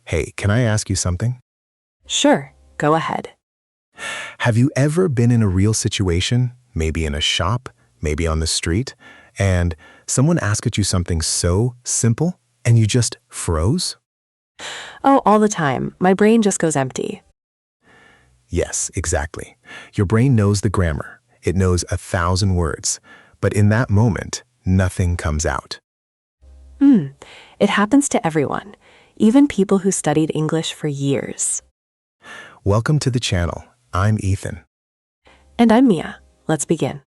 Hey, can I ask you something? Sure, go ahead. Have you ever been in a real situation, maybe in a shop, maybe on the street, and someone asked you something so simple and you just froze? Oh, all the time. My brain just goes empty. Yes, exactly. Your brain knows the grammar. It knows 1,000 words. But in that moment, nothing comes out. It happens to everyone, even people who studied English for years. Welcome to the channel. I'm Ethan. And I'm Mia. Let's begin.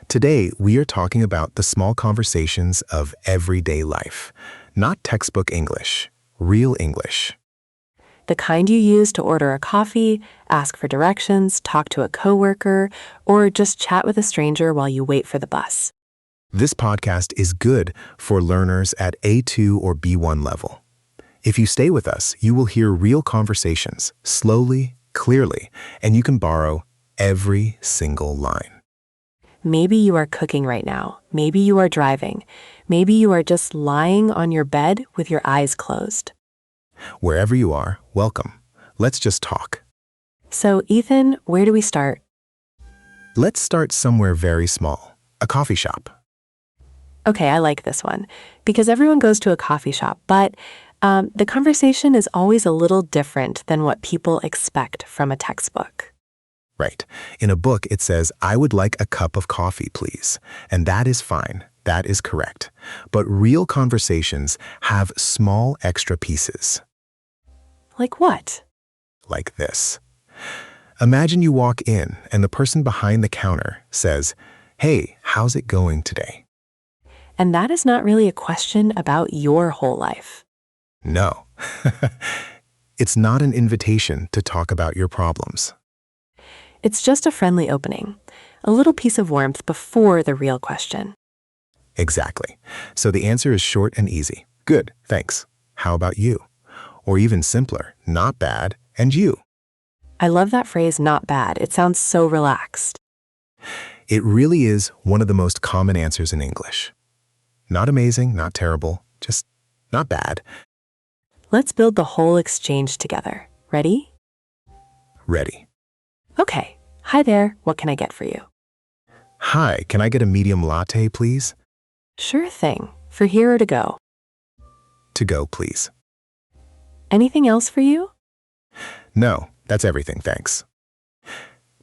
Today, we are talking about the small conversations of everyday life. Not textbook English, real English. The kind you use to order a coffee, ask for directions, talk to a coworker, or just chat with a stranger while you wait for the bus. This podcast is good for learners at A2 or B1 level. If you stay with us, you will hear real conversations, slowly, clearly, and you can borrow every single line. Maybe you are cooking right now. Maybe you are driving. Maybe you are just lying on your bed with your eyes closed. Wherever you are, welcome. Let's just talk. So, Ethan, where do we start? Let's start somewhere very small, a coffee shop. Okay, I like this one because everyone goes to a coffee shop, but the conversation is always a little different than what people expect from a textbook. Right. In a book, it says, "I would like a cup of coffee, please." And that is fine. That is correct. But real conversations have small extra pieces. Like what? Like this. Imagine you walk in and the person behind the counter says, "Hey, how's it going today?" And that is not really a question about your whole life. No. It's not an invitation to talk about your problems. It's just a friendly opening, a little piece of warmth before the real question. Exactly. So the answer is short and easy. Good, thanks. How about you? Or even simpler, not bad, and you? I love that phrase, not bad. It sounds so relaxed. It really is one of the most common answers in English. Not amazing, not terrible, just not bad. Let's build the whole exchange together. Ready? Ready. Okay. Hi there. What can I get for you? Hi, can I get a medium latte, please? Sure thing. For here or to go? To go, please. Anything else for you? No, that's everything, thanks.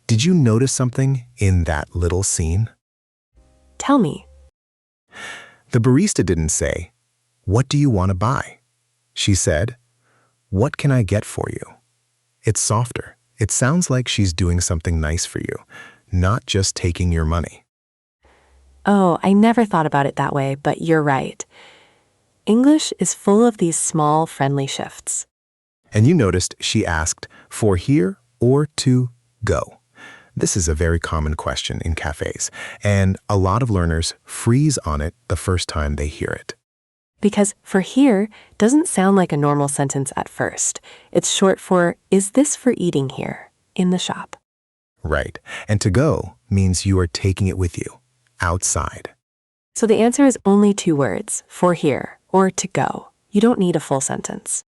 Did you notice something in that little scene? Tell me. The barista didn't say, "What do you want to buy?" She said, "What can I get for you?" It's softer. It sounds like she's doing something nice for you, not just taking your money. Oh, I never thought about it that way, but you're right. English is full of these small, friendly shifts. And you noticed she asked, "For here or to go?" This is a very common question in cafes, and a lot of learners freeze on it the first time they hear it. Because for here doesn't sound like a normal sentence at first. It's short for, is this for eating here, in the shop? Right. And to go means you are taking it with you, outside. So the answer is only 2 words, for here or to go. You don't need a full sentence.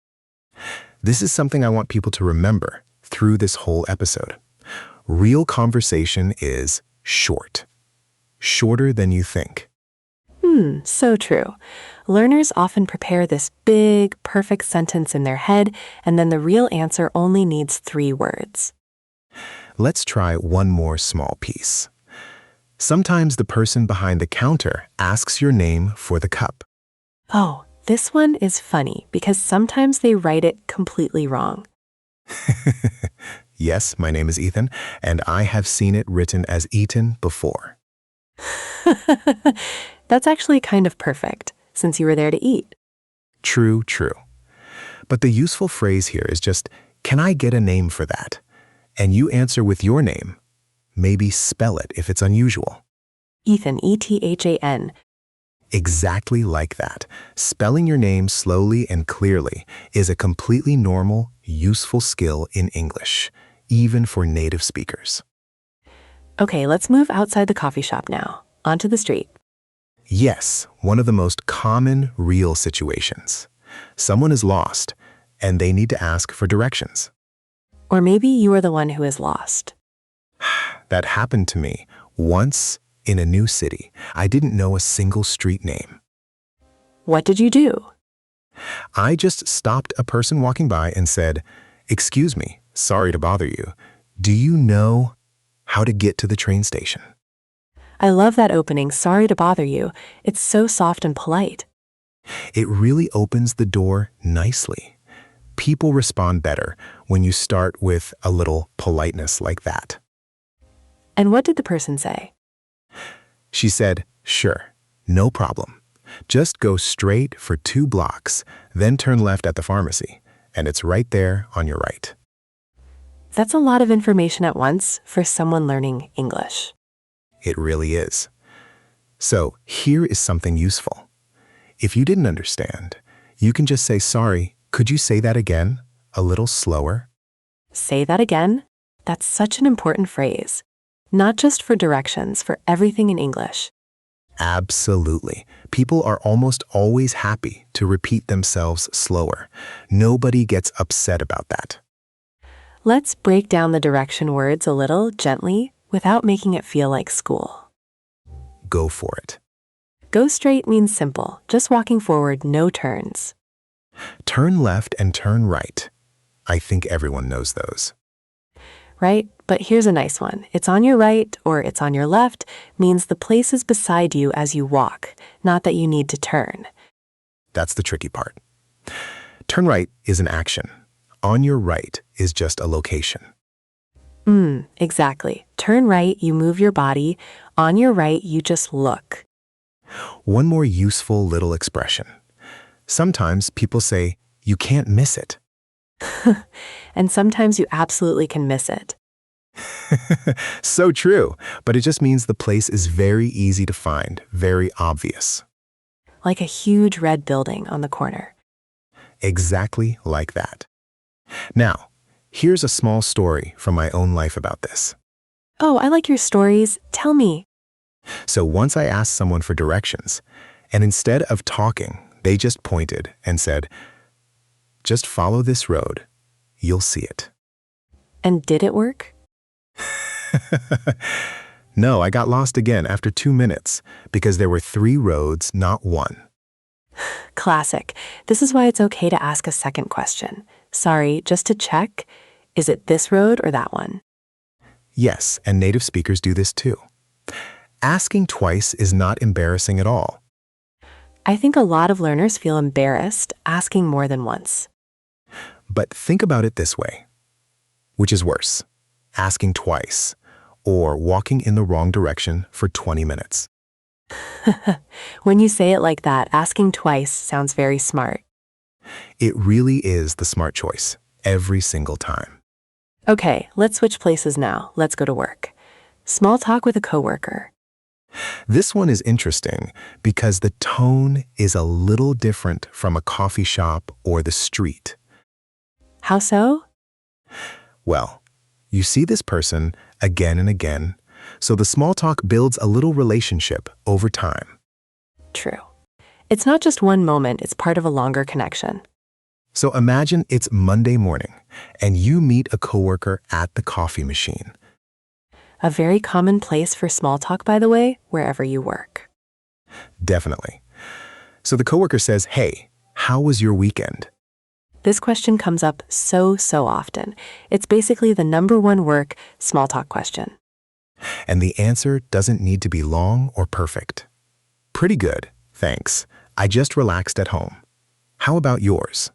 This is something I want people to remember through this whole episode. Real conversation is short. Shorter than you think. So true. Learners often prepare this big, perfect sentence in their head, and then the real answer only needs 3 words. Let's try one more small piece. Sometimes the person behind the counter asks your name for the cup. Oh, this one is funny because sometimes they write it completely wrong. Yes, my name is Ethan, and I have seen it written as Eaton before. That's actually kind of perfect, since you were there to eat. True, true. But the useful phrase here is just, "Can I get a name for that?" And you answer with your name. Maybe spell it if it's unusual. Ethan, E-T-H-A-N. Exactly like that. Spelling your name slowly and clearly is a completely normal, useful skill in English, even for native speakers. Okay, let's move outside the coffee shop now, onto the street. Yes, one of the most common real situations. Someone is lost, and they need to ask for directions. Or maybe you are the one who is lost. That happened to me once in a new city. I didn't know a single street name. What did you do? I just stopped a person walking by and said, "Excuse me, sorry to bother you. Do you know how to get to the train station?" I love that opening, sorry to bother you. It's so soft and polite. It really opens the door nicely. People respond better when you start with a little politeness like that. And what did the person say? She said, "Sure, no problem. Just go straight for 2 blocks, then turn left at the pharmacy, and it's right there on your right." That's a lot of information at once for someone learning English. It really is. So here is something useful. If you didn't understand, you can just say, "Sorry, could you say that again? A little slower?" Say that again? That's such an important phrase. Not just for directions, for everything in English. Absolutely. People are almost always happy to repeat themselves slower. Nobody gets upset about that. Let's break down the direction words a little gently without making it feel like school. Go for it. Go straight means simple, just walking forward, no turns. Turn left and turn right. I think everyone knows those. Right? But here's a nice one. It's on your right or it's on your left means the place is beside you as you walk, not that you need to turn. That's the tricky part. Turn right is an action. On your right is just a location. Exactly. Turn right, you move your body. On your right, you just look. One more useful little expression. Sometimes people say, "You can't miss it." And sometimes you absolutely can miss it. So true, but it just means the place is very easy to find, very obvious. Like a huge red building on the corner. Exactly like that. Now, here's a small story from my own life about this. Oh, I like your stories. Tell me. So once I asked someone for directions, and instead of talking, they just pointed and said, "Just follow this road. You'll see it." And did it work? No, I got lost again after 2 minutes because there were 3 roads, not 1. Classic. This is why it's okay to ask a second question. Sorry, just to check, is it this road or that one? Yes, and native speakers do this too. Asking twice is not embarrassing at all. I think a lot of learners feel embarrassed asking more than once. But think about it this way. Which is worse, asking twice or walking in the wrong direction for 20 minutes? When you say it like that, asking twice sounds very smart. It really is the smart choice every single time. Okay, let's switch places now. Let's go to work. Small talk with a coworker. This one is interesting because the tone is a little different from a coffee shop or the street. How so? Well, you see this person again and again, so the small talk builds a little relationship over time. True. It's not just one moment, it's part of a longer connection. So imagine it's Monday morning and you meet a coworker at the coffee machine. A very common place for small talk, by the way, wherever you work. Definitely. So the coworker says, "Hey, how was your weekend?" This question comes up so often. It's basically the number one work small talk question. And the answer doesn't need to be long or perfect. "Pretty good, thanks. I just relaxed at home. How about yours?"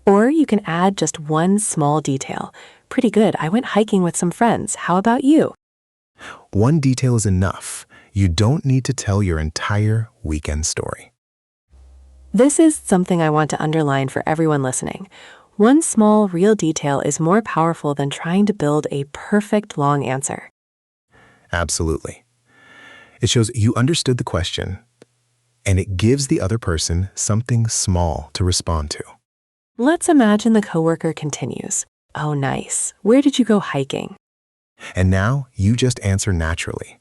Or you can add just one small detail. "Pretty good. I went hiking with some friends. How about you?" One detail is enough. You don't need to tell your entire weekend story. This is something I want to underline for everyone listening. One small, real detail is more powerful than trying to build a perfect long answer. Absolutely. It shows you understood the question, and it gives the other person something small to respond to. Let's imagine the coworker continues. "Oh, nice. Where did you go hiking?" And now you just answer naturally.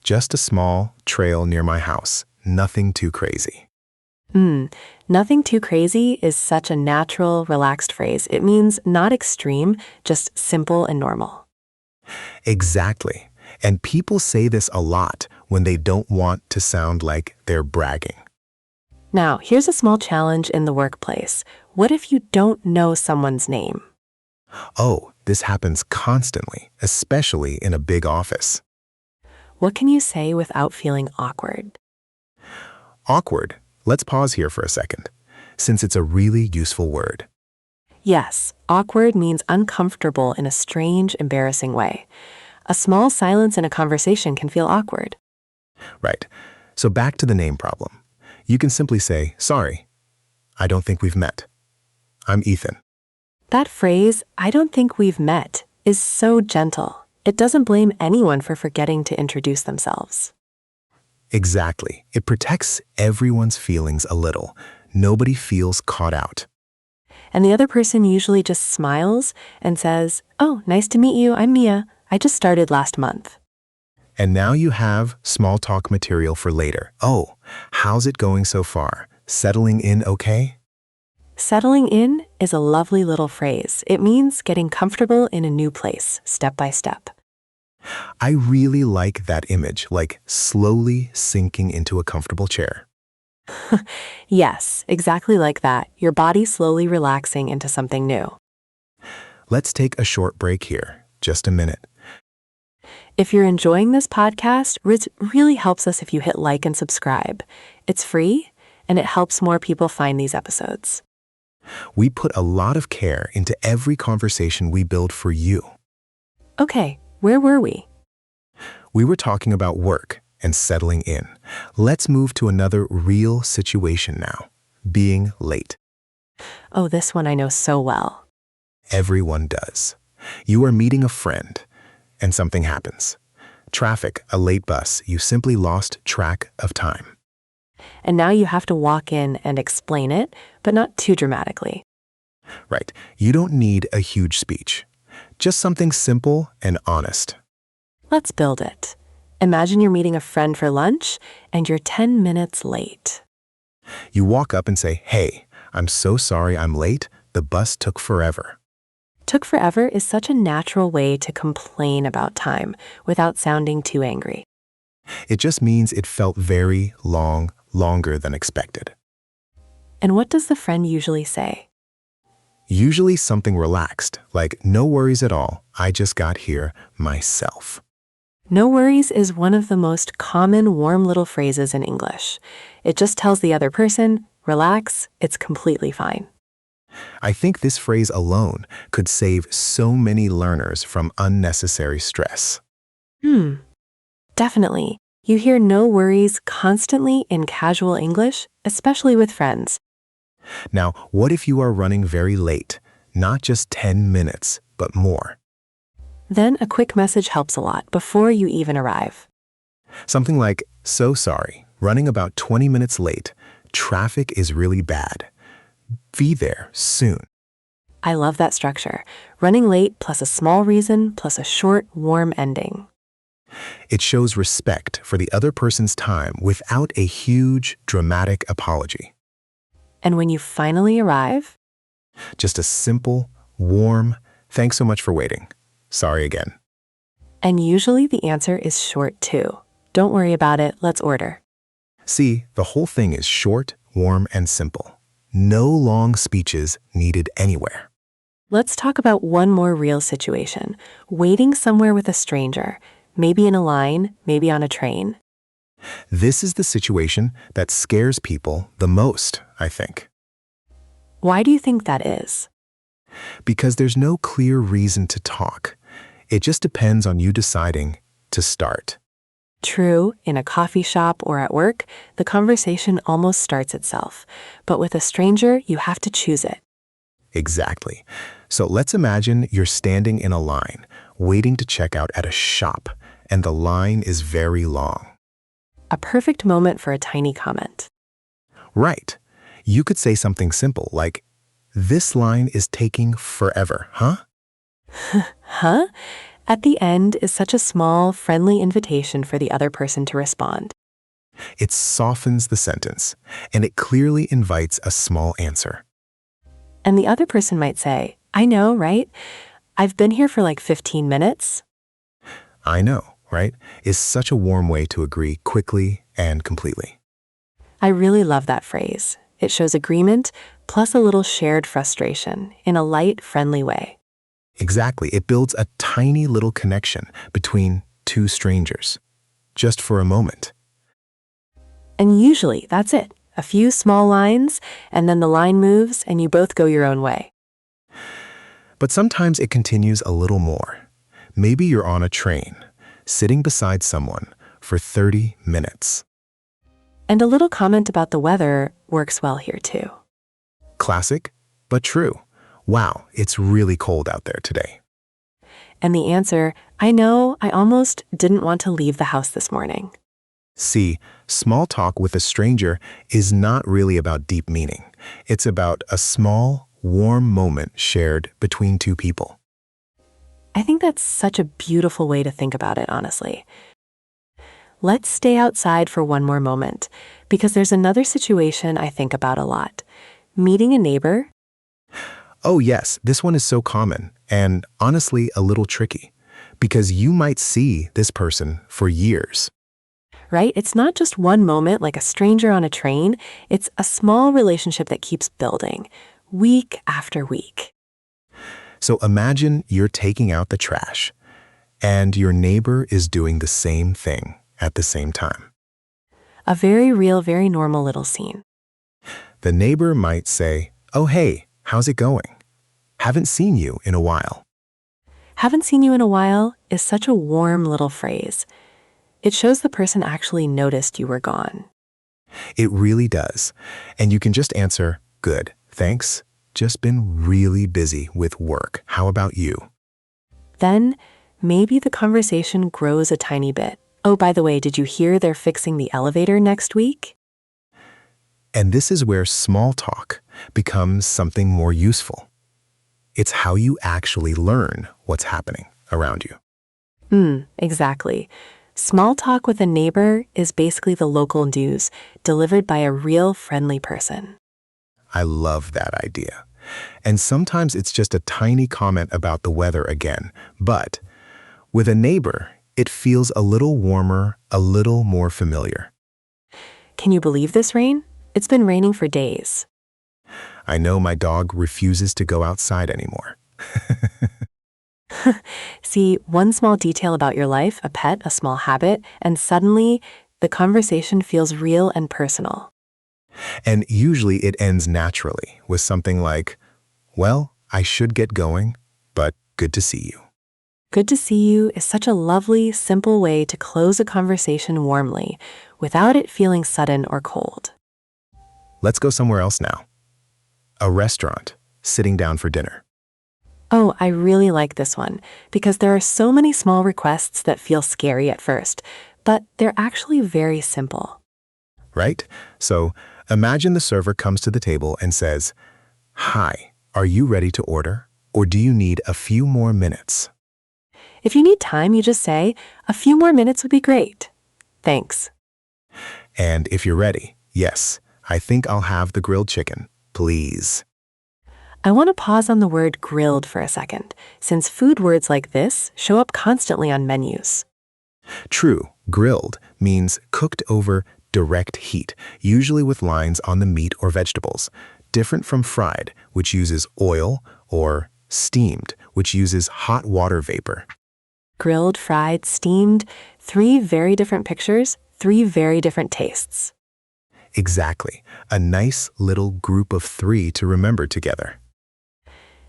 "Just a small trail near my house. Nothing too crazy." Nothing too crazy is such a natural, relaxed phrase. It means not extreme, just simple and normal. Exactly. And people say this a lot when they don't want to sound like they're bragging. Now, here's a small challenge in the workplace. What if you don't know someone's name? Oh, this happens constantly, especially in a big office. What can you say without feeling awkward? Awkward. Let's pause here for a second, since it's a really useful word. Yes, awkward means uncomfortable in a strange, embarrassing way. A small silence in a conversation can feel awkward. Right. So back to the name problem. You can simply say, sorry, I don't think we've met. I'm Ethan. That phrase, I don't think we've met, is so gentle. It doesn't blame anyone for forgetting to introduce themselves. Exactly. It protects everyone's feelings a little. Nobody feels caught out. And the other person usually just smiles and says, "Oh, nice to meet you. I'm Mia. I just started last month." And now you have small talk material for later. Oh, how's it going so far? Settling in okay? Settling in is a lovely little phrase. It means getting comfortable in a new place, step by step. I really like that image, like slowly sinking into a comfortable chair. Yes, exactly like that. Your body slowly relaxing into something new. Let's take a short break here, just a minute. If you're enjoying this podcast, it really helps us if you hit like and subscribe. It's free, and it helps more people find these episodes. We put a lot of care into every conversation we build for you. Okay, where were we? We were talking about work and settling in. Let's move to another real situation now, being late. Oh, this one I know so well. Everyone does. You are meeting a friend, and something happens. Traffic, a late bus, you simply lost track of time. And now you have to walk in and explain it, but not too dramatically. Right, you don't need a huge speech. Just something simple and honest. Let's build it. Imagine you're meeting a friend for lunch and you're 10 minutes late. You walk up and say, "Hey, I'm so sorry I'm late. The bus took forever." Took forever is such a natural way to complain about time without sounding too angry. It just means it felt very long, longer than expected. And what does the friend usually say? Usually something relaxed, like, "No worries at all. I just got here myself." No worries is one of the most common warm little phrases in English. It just tells the other person, relax, it's completely fine. I think this phrase alone could save so many learners from unnecessary stress. Definitely. You hear no worries constantly in casual English, especially with friends. Now, what if you are running very late? Not just 10 minutes, but more. Then a quick message helps a lot before you even arrive. Something like, "So sorry, running about 20 minutes late. Traffic is really bad. Be there soon." I love that structure. Running late plus a small reason plus a short, warm ending. It shows respect for the other person's time without a huge, dramatic apology. And when you finally arrive, Just a simple, warm, "Thanks so much for waiting. Sorry again." and usually the answer is short too. Don't worry about it, let's order. See, the whole thing is short, warm, and simple. No long speeches needed anywhere. Let's talk about one more real situation. Waiting somewhere with a stranger, maybe in a line, maybe on a train. This is the situation that scares people the most, I think. Why do you think that is? Because there's no clear reason to talk. It just depends on you deciding to start. True, in a coffee shop or at work, the conversation almost starts itself. But with a stranger, you have to choose it. Exactly. So let's imagine you're standing in a line, waiting to check out at a shop, and the line is very long. A perfect moment for a tiny comment. Right. You could say something simple like, "This line is taking forever, huh?" Huh? At the end is such a small, friendly invitation for the other person to respond. It softens the sentence, and it clearly invites a small answer. And the other person might say, I know, right? I've been here for like 15 minutes. I know, right? Is such a warm way to agree quickly and completely. I really love that phrase. It shows agreement plus a little shared frustration in a light, friendly way. Exactly. It builds a tiny little connection between two strangers, just for a moment. And usually that's it. A few small lines, and then the line moves, and you both go your own way. But sometimes it continues a little more. Maybe you're on a train, sitting beside someone for 30 minutes. And a little comment about the weather works well here too. Classic, but true. Wow, it's really cold out there today. And the answer, I know, I almost didn't want to leave the house this morning. See, small talk with a stranger is not really about deep meaning. It's about a small, warm moment shared between two people. I think that's such a beautiful way to think about it, honestly. Let's stay outside for one more moment, because there's another situation I think about a lot. Meeting a neighbor. Oh yes, this one is so common and honestly a little tricky, because you might see this person for years. Right? It's not just one moment like a stranger on a train. It's a small relationship that keeps building, week after week. So imagine you're taking out the trash, and your neighbor is doing the same thing at the same time. A very real, very normal little scene. The neighbor might say, "Oh hey, how's it going? Haven't seen you in a while." Haven't seen you in a while is such a warm little phrase. It shows the person actually noticed you were gone. It really does. And you can just answer, "Good, thanks. Just been really busy with work. How about you?" Then, maybe the conversation grows a tiny bit. Oh, by the way, did you hear they're fixing the elevator next week? And this is where small talk becomes something more useful. It's how you actually learn what's happening around you. Exactly. Small talk with a neighbor is basically the local news delivered by a real friendly person. I love that idea. And sometimes it's just a tiny comment about the weather again. But with a neighbor, it feels a little warmer, a little more familiar. Can you believe this rain? It's been raining for days. I know my dog refuses to go outside anymore. See, one small detail about your life, a pet, a small habit, and suddenly the conversation feels real and personal. And usually it ends naturally with something like, "Well, I should get going, but good to see you." Good to see you is such a lovely, simple way to close a conversation warmly without it feeling sudden or cold. Let's go somewhere else now. A restaurant, sitting down for dinner. Oh, I really like this one because there are so many small requests that feel scary at first, but they're actually very simple. Right? So imagine the server comes to the table and says, "Hi, are you ready to order? Or do you need a few more minutes?" If you need time, you just say, "A few more minutes would be great. Thanks." And if you're ready, "Yes, I think I'll have the grilled chicken, please." I want to pause on the word grilled for a second, since food words like this show up constantly on menus. True, grilled means cooked over direct heat, usually with lines on the meat or vegetables, different from fried, which uses oil, or steamed, which uses hot water vapor. Grilled, fried, steamed, three very different pictures, three very different tastes. Exactly, a nice little group of three to remember together.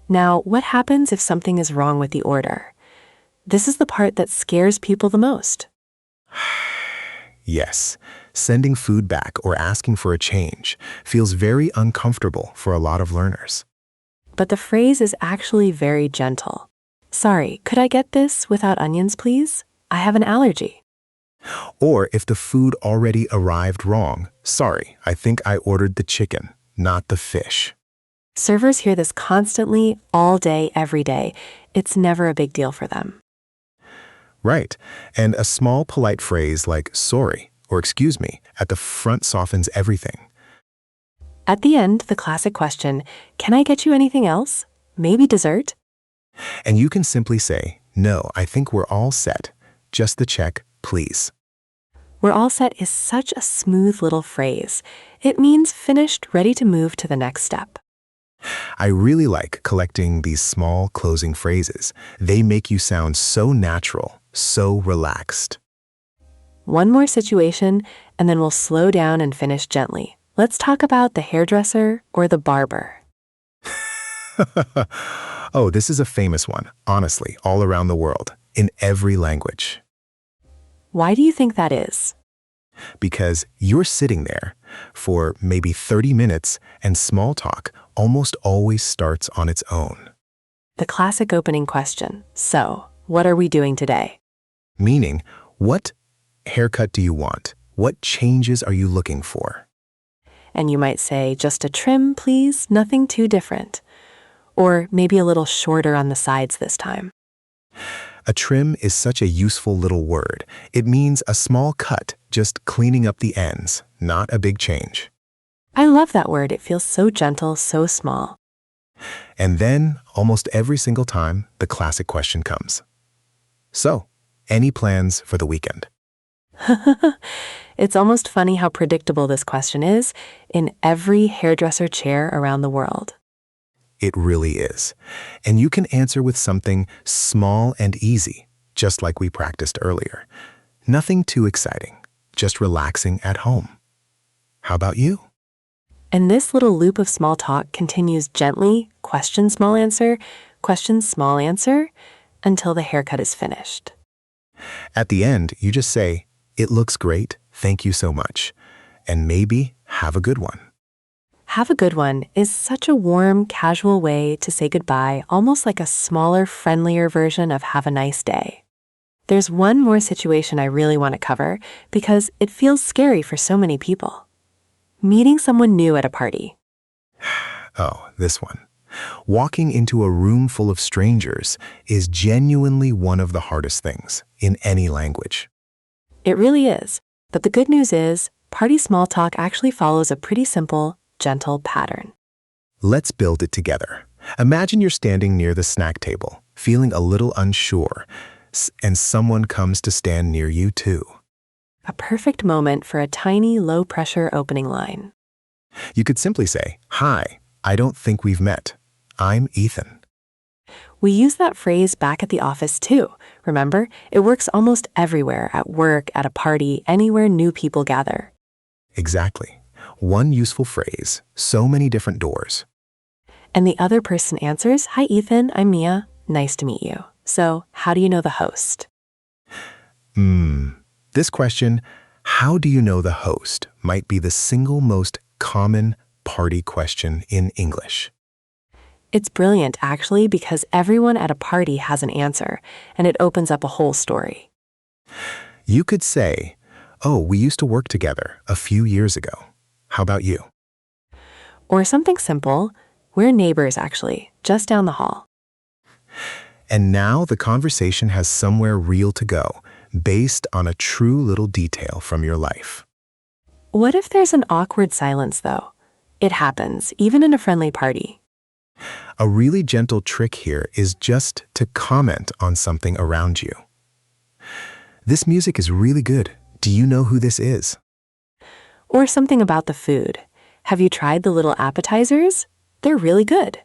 Now, what happens if something is wrong with the order? This is the part that scares people the most. Yes, sending food back or asking for a change feels very uncomfortable for a lot of learners. But the phrase is actually very gentle. "Sorry, could I get this without onions, please? I have an allergy." Or if the food already arrived wrong, "Sorry, I think I ordered the chicken, not the fish." Servers hear this constantly, all day, every day. It's never a big deal for them. Right, and a small polite phrase like "sorry" or excuse me at the front softens everything. At the end, the classic question, can I get you anything else? Maybe dessert? And you can simply say, no, I think we're all set. Just the check, please. We're all set is such a smooth little phrase. It means finished, ready to move to the next step. I really like collecting these small closing phrases. They make you sound so natural, so relaxed. One more situation, and then we'll slow down and finish gently. Let's talk about the hairdresser or the barber. Oh, this is a famous one, honestly, all around the world, in every language. Why do you think that is? Because you're sitting there for maybe 30 minutes and small talk almost always starts on its own. The classic opening question. So, what are we doing today? Meaning, what haircut do you want? What changes are you looking for? And you might say, just a trim, please, nothing too different. Or maybe a little shorter on the sides this time. A trim is such a useful little word. It means a small cut, just cleaning up the ends, not a big change. I love that word. It feels so gentle, so small. And then, almost every single time, the classic question comes. So, any plans for the weekend? It's almost funny how predictable this question is in every hairdresser chair around the world. It really is. And you can answer with something small and easy, just like we practiced earlier. Nothing too exciting, just relaxing at home. How about you? And this little loop of small talk continues gently, question, small answer, until the haircut is finished. At the end, you just say, "It looks great, thank you so much," and maybe have a good one. Have a good one is such a warm, casual way to say goodbye, almost like a smaller, friendlier version of have a nice day. There's one more situation I really want to cover because it feels scary for so many people. Meeting someone new at a party. Oh, this one. Walking into a room full of strangers is genuinely one of the hardest things in any language. It really is. But the good news is, party small talk actually follows a pretty simple, gentle pattern. Let's build it together. Imagine you're standing near the snack table, feeling a little unsure, and someone comes to stand near you too. A perfect moment for a tiny, low-pressure opening line. You could simply say, "Hi, I don't think we've met. I'm Ethan." We use that phrase back at the office too. Remember, it works almost everywhere, at work, at a party, anywhere new people gather. Exactly. One useful phrase, so many different doors. And the other person answers, "Hi Ethan, I'm Mia. Nice to meet you. So, how do you know the host?" This question, how do you know the host, might be the single most common party question in English. It's brilliant, actually, because everyone at a party has an answer, and it opens up a whole story. You could say, "Oh, we used to work together a few years ago. How about you?" Or something simple, we're neighbors actually, just down the hall. And now the conversation has somewhere real to go, based on a true little detail from your life. What if there's an awkward silence, though? It happens, even in a friendly party. A really gentle trick here is just to comment on something around you. "This music is really good. Do you know who this is?" Or something about the food. Have you tried the little appetizers? They're really good.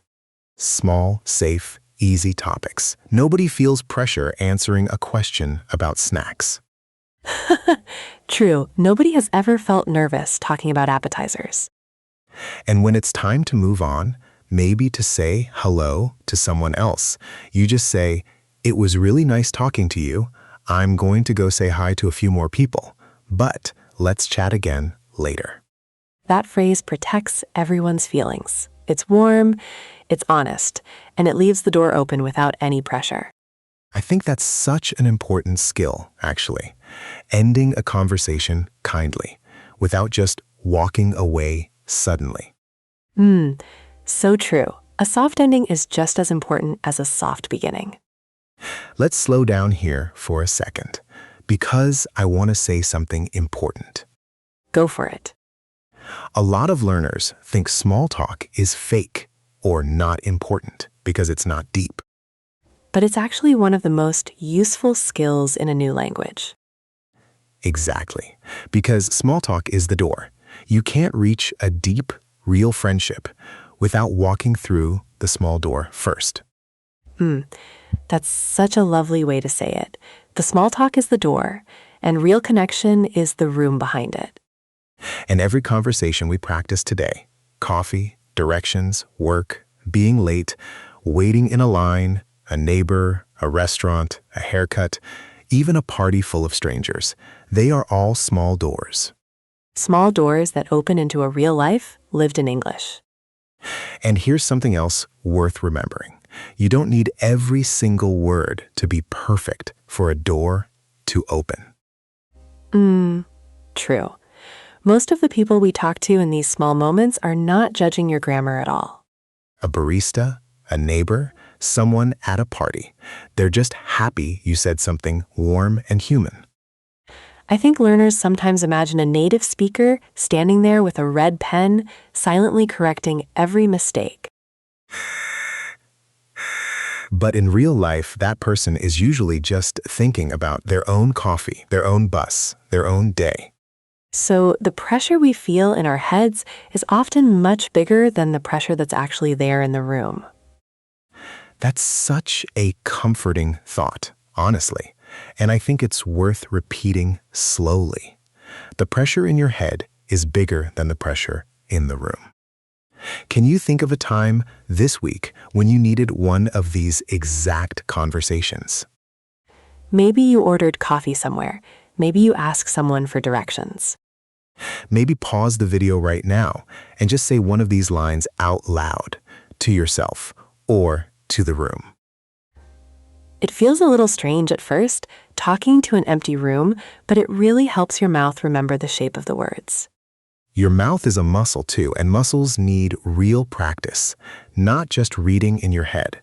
Small, safe, easy topics. Nobody feels pressure answering a question about snacks. True, nobody has ever felt nervous talking about appetizers. And when it's time to move on, maybe to say hello to someone else, you just say, "It was really nice talking to you. I'm going to go say hi to a few more people, but let's chat again later." That phrase protects everyone's feelings. It's warm, it's honest, and it leaves the door open without any pressure. I think that's such an important skill, actually. Ending a conversation kindly, without just walking away suddenly. So true. A soft ending is just as important as a soft beginning. Let's slow down here for a second, Because I want to say something important. Go for it. A lot of learners think small talk is fake or not important because it's not deep. But it's actually one of the most useful skills in a new language. Exactly. Because small talk is the door. You can't reach a deep, real friendship without walking through the small door first. That's such a lovely way to say it. The small talk is the door, and real connection is the room behind it. And every conversation we practice today, coffee, directions, work, being late, waiting in a line, a neighbor, a restaurant, a haircut, even a party full of strangers, they are all small doors. Small doors that open into a real life lived in English. And here's something else worth remembering. You don't need every single word to be perfect for a door to open. True. Most of the people we talk to in these small moments are not judging your grammar at all. A barista, a neighbor, someone at a party. They're just happy you said something warm and human. I think learners sometimes imagine a native speaker standing there with a red pen, silently correcting every mistake. But in real life, that person is usually just thinking about their own coffee, their own bus, their own day. So the pressure we feel in our heads is often much bigger than the pressure that's actually there in the room. That's such a comforting thought, honestly. And I think it's worth repeating slowly. The pressure in your head is bigger than the pressure in the room. Can you think of a time this week when you needed one of these exact conversations? Maybe you ordered coffee somewhere. Maybe you asked someone for directions. Maybe pause the video right now and just say one of these lines out loud to yourself or to the room. It feels a little strange at first, talking to an empty room, but it really helps your mouth remember the shape of the words. Your mouth is a muscle too, and muscles need real practice, not just reading in your head.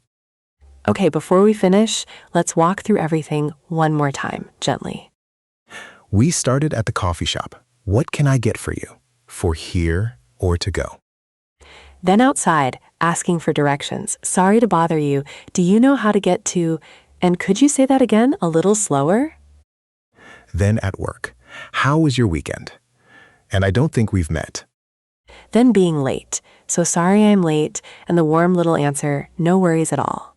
Okay, before we finish, let's walk through everything one more time, gently. We started at the coffee shop. What can I get for you? For here or to go? Then outside, asking for directions. Sorry to bother you. Do you know how to get to... And could you say that again a little slower? Then at work. How was your weekend? And I don't think we've met. Then being late. So sorry I'm late. And the warm little answer, no worries at all.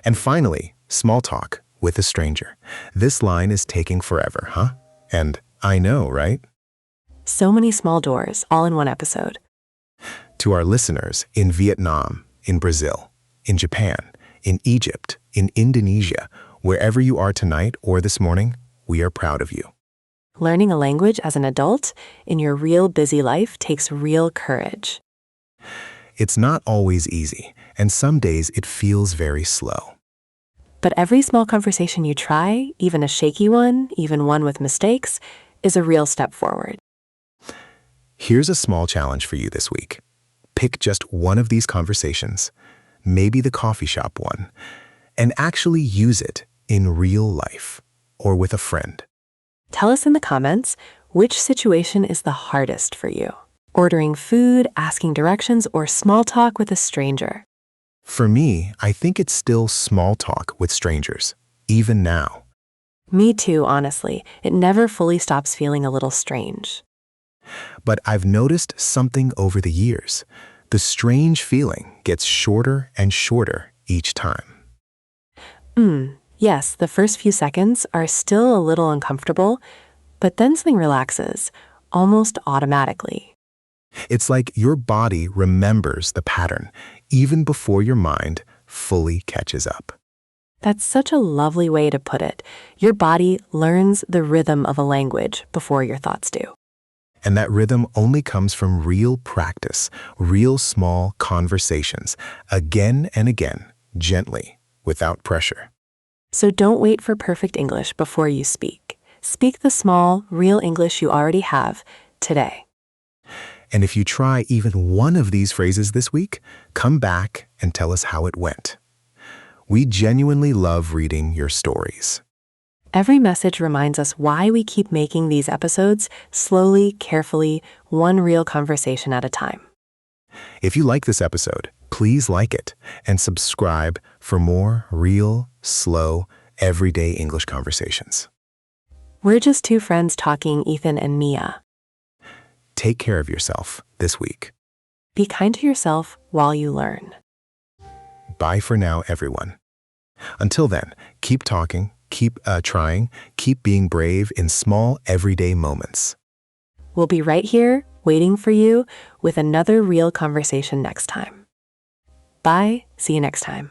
And finally, small talk with a stranger. This line is taking forever, huh? And I know, right? So many small doors, all in one episode. To our listeners in Vietnam, in Brazil, in Japan, in Egypt, in Indonesia, wherever you are tonight or this morning, we are proud of you. Learning a language as an adult in your real busy life takes real courage. It's not always easy, and some days it feels very slow. But every small conversation you try, even a shaky one, even one with mistakes, is a real step forward. Here's a small challenge for you this week. Pick just one of these conversations, maybe the coffee shop one, and actually use it in real life or with a friend. Tell us in the comments which situation is the hardest for you. Ordering food, asking directions, or small talk with a stranger. For me, I think it's still small talk with strangers, even now. Me too, honestly. It never fully stops feeling a little strange. But I've noticed something over the years. The strange feeling gets shorter and shorter each time. Yes, the first few seconds are still a little uncomfortable, but then something relaxes, almost automatically. It's like your body remembers the pattern, even before your mind fully catches up. That's such a lovely way to put it. Your body learns the rhythm of a language before your thoughts do. And that rhythm only comes from real practice, real small conversations, again and again, gently, without pressure. So don't wait for perfect English before you speak. Speak the small, real English you already have today. And if you try even one of these phrases this week, come back and tell us how it went. We genuinely love reading your stories. Every message reminds us why we keep making these episodes slowly, carefully, one real conversation at a time. If you like this episode, please like it and subscribe for more real, slow, everyday English conversations. We're just two friends talking, Ethan and Mia. Take care of yourself this week. Be kind to yourself while you learn. Bye for now, everyone. Until then, keep talking, keep trying, keep being brave in small, everyday moments. We'll be right here, waiting for you, with another real conversation next time. Bye. See you next time.